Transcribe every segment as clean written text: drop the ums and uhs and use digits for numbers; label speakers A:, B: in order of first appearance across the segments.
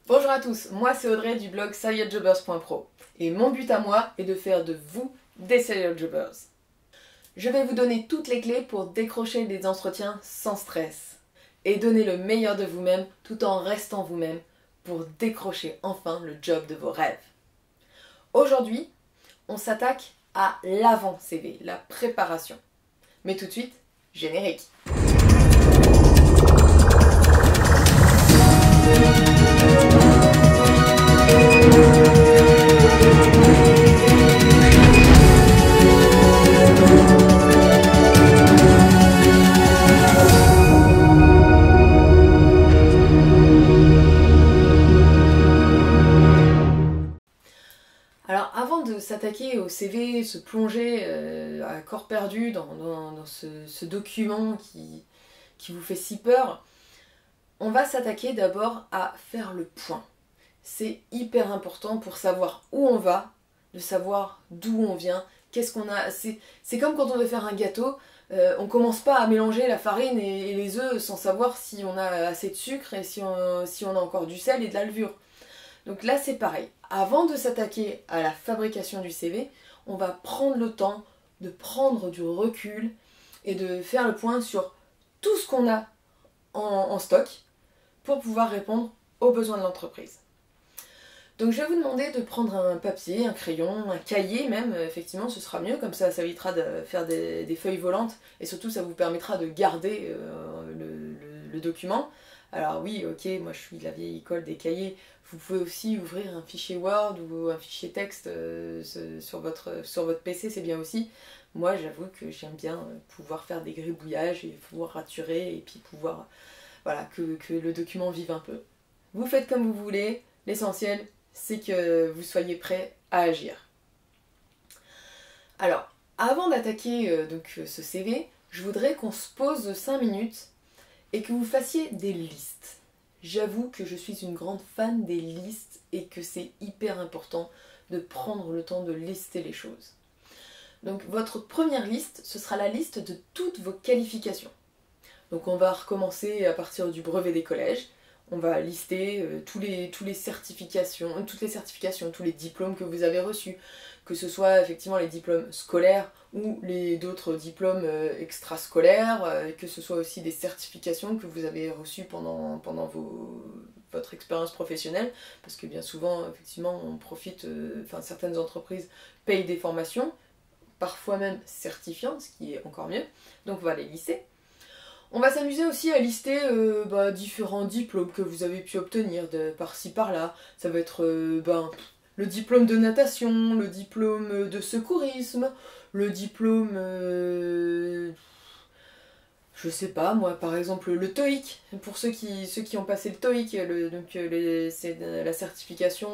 A: Bonjour à tous, moi c'est Audrey du blog SerialJobbers.pro et mon but à moi est de faire de vous des Serial Jobbers. Je vais vous donner toutes les clés pour décrocher des entretiens sans stress et donner le meilleur de vous-même tout en restant vous-même pour décrocher enfin le job de vos rêves. Aujourd'hui, on s'attaque à l'avant-CV, la préparation. Mais tout de suite, générique. Alors avant de s'attaquer au CV, se plonger à corps perdu dans ce document qui vous fait si peur, on va s'attaquer d'abord à faire le point. C'est hyper important pour savoir où on va, de savoir d'où on vient, qu'est-ce qu'on a. C'est comme quand on veut faire un gâteau, on commence pas à mélanger la farine et les œufs sans savoir si on a assez de sucre et si on a encore du sel et de la levure. Donc là c'est pareil, avant de s'attaquer à la fabrication du CV, on va prendre le temps de prendre du recul et de faire le point sur tout ce qu'on a en stock pour pouvoir répondre aux besoins de l'entreprise. Donc je vais vous demander de prendre un papier, un crayon, un cahier même, effectivement ce sera mieux, comme ça évitera de faire des feuilles volantes et surtout ça vous permettra de garder le document. Alors oui, ok, moi je suis de la vieille école des cahiers, vous pouvez aussi ouvrir un fichier Word ou un fichier texte sur votre PC, c'est bien aussi. Moi j'avoue que j'aime bien pouvoir faire des gribouillages et pouvoir raturer et puis pouvoir, voilà, que le document vive un peu. Vous faites comme vous voulez, l'essentiel c'est que vous soyez prêt à agir. Alors, avant d'attaquer ce CV, je voudrais qu'on se pose 5 minutes et que vous fassiez des listes. J'avoue que je suis une grande fan des listes et que c'est hyper important de prendre le temps de lister les choses. Donc votre première liste, ce sera la liste de toutes vos qualifications. Donc on va recommencer à partir du brevet des collèges. On va lister toutes les certifications, tous les diplômes que vous avez reçus, que ce soit effectivement les diplômes scolaires ou d'autres diplômes extrascolaires, que ce soit aussi des certifications que vous avez reçues pendant votre expérience professionnelle, parce que bien souvent, effectivement, on profite, certaines entreprises payent des formations, parfois même certifiantes, ce qui est encore mieux, donc on va les lister. On va s'amuser aussi à lister différents diplômes que vous avez pu obtenir par-ci par-là. Ça va être le diplôme de natation, le diplôme de secourisme, le diplôme, je sais pas moi, par exemple le TOEIC, pour ceux qui ont passé le TOEIC, c'est la certification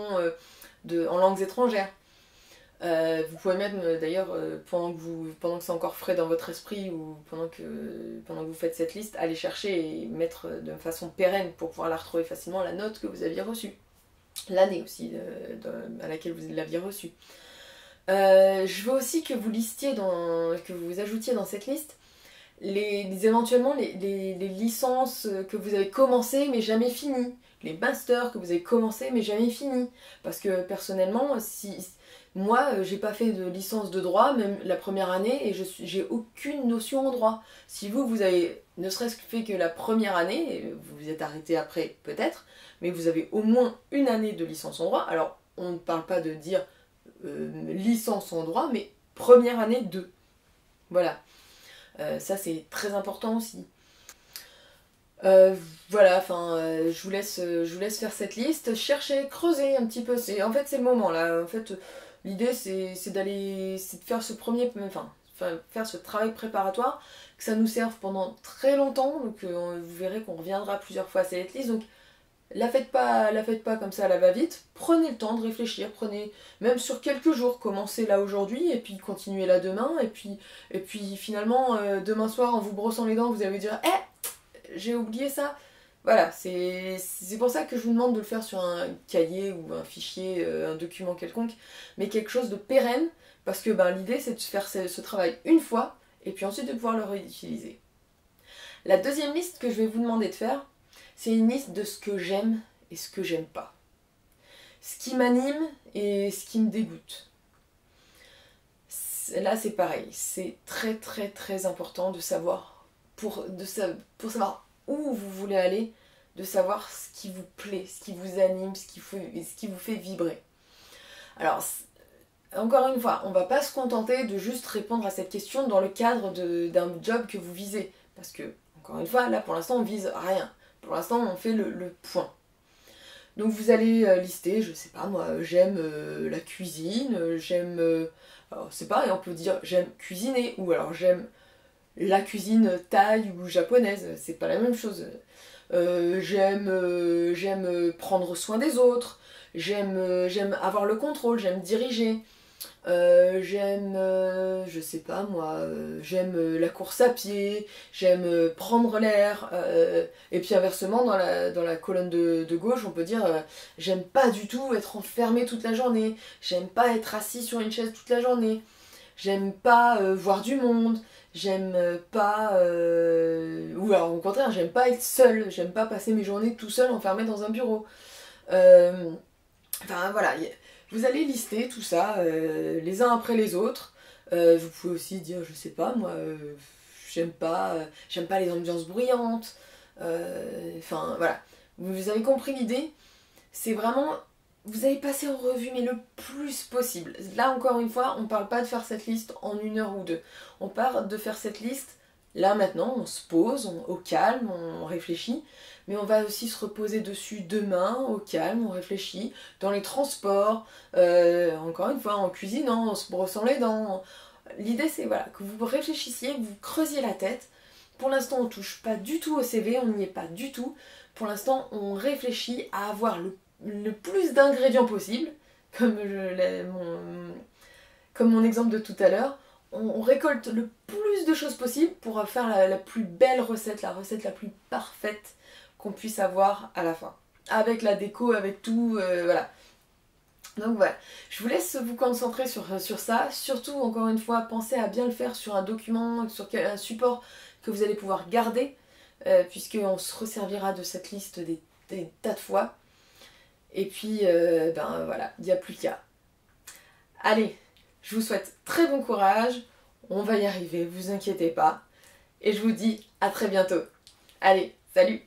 A: en langues étrangères. Vous pouvez même d'ailleurs pendant que c'est encore frais dans votre esprit ou pendant que vous faites cette liste, aller chercher et mettre de façon pérenne pour pouvoir la retrouver facilement la note que vous aviez reçue, l'année aussi à laquelle vous l'aviez reçue. Je veux aussi que vous listiez que vous ajoutiez dans cette liste éventuellement les licences que vous avez commencées mais jamais finies, les masters que vous avez commencés mais jamais finis, parce que personnellement moi, j'ai pas fait de licence de droit, même la première année, et j'ai aucune notion en droit. Si vous avez ne serait-ce que fait que la première année, vous vous êtes arrêté après peut-être, mais vous avez au moins une année de licence en droit. Alors, on ne parle pas de dire licence en droit, mais première année 2. Voilà. Ça, c'est très important aussi. Voilà, je vous laisse faire cette liste. Cherchez, creusez un petit peu. En fait, c'est le moment là. En fait, l'idée c'est de faire faire ce travail préparatoire, que ça nous serve pendant très longtemps. Donc vous verrez qu'on reviendra plusieurs fois à cette liste. Donc la faites pas comme ça à la va-vite. Prenez le temps de réfléchir. Prenez même sur quelques jours. Commencez là aujourd'hui et puis continuez là demain. Et puis finalement demain soir en vous brossant les dents, vous allez dire j'ai oublié ça. Voilà, c'est pour ça que je vous demande de le faire sur un cahier ou un fichier, un document quelconque, mais quelque chose de pérenne, parce que l'idée c'est de faire ce travail une fois, et puis ensuite de pouvoir le réutiliser. La deuxième liste que je vais vous demander de faire, c'est une liste de ce que j'aime et ce que j'aime pas. ce qui m'anime et ce qui me dégoûte. Là c'est pareil, c'est très très très important de savoir, pour savoir où vous voulez aller, de savoir ce qui vous plaît, ce qui vous anime, ce qui vous fait vibrer. Alors, encore une fois, on va pas se contenter de juste répondre à cette question dans le cadre d'un job que vous visez. Parce que, encore une fois, là pour l'instant on vise rien. Pour l'instant on fait le point. Donc vous allez lister, je sais pas moi, j'aime la cuisine, j'aime... alors c'est pareil, on peut dire j'aime cuisiner, ou alors j'aime la cuisine thaï ou japonaise, c'est pas la même chose. J'aime prendre soin des autres, j'aime avoir le contrôle, j'aime diriger. Je sais pas moi, j'aime la course à pied, j'aime prendre l'air, et puis inversement dans la colonne de gauche on peut dire j'aime pas du tout être enfermé toute la journée, j'aime pas être assis sur une chaise toute la journée, j'aime pas voir du monde, j'aime pas, ou alors au contraire j'aime pas être seul, j'aime pas passer mes journées tout seul enfermé dans un bureau. Enfin voilà, vous allez lister tout ça les uns après les autres. Vous pouvez aussi dire, je sais pas, moi, j'aime pas les ambiances bruyantes. Enfin voilà, vous avez compris l'idée. C'est vraiment, vous allez passer en revue, mais le plus possible. Là encore une fois, on parle pas de faire cette liste en 1 heure ou 2. On parle de faire cette liste là maintenant, on se pose, au calme, on réfléchit. Mais on va aussi se reposer dessus demain, au calme, on réfléchit, dans les transports, encore une fois, en cuisinant, en se brossant les dents. L'idée c'est voilà, que vous réfléchissiez, que vous creusiez la tête. Pour l'instant on touche pas du tout au CV, on n'y est pas du tout. Pour l'instant on réfléchit à avoir le plus d'ingrédients possible, comme mon exemple de tout à l'heure. On récolte le plus de choses possible pour faire la plus belle recette, la recette la plus parfaite qu'on puisse avoir à la fin. Avec la déco, avec tout, voilà. Donc voilà, je vous laisse vous concentrer sur ça. Surtout, encore une fois, pensez à bien le faire sur un document, sur un support que vous allez pouvoir garder, puisqu'on se resservira de cette liste des tas de fois. Et puis, ben voilà, il n'y a plus qu'à. Allez, je vous souhaite très bon courage, on va y arriver, vous inquiétez pas. Et je vous dis à très bientôt. Allez, salut!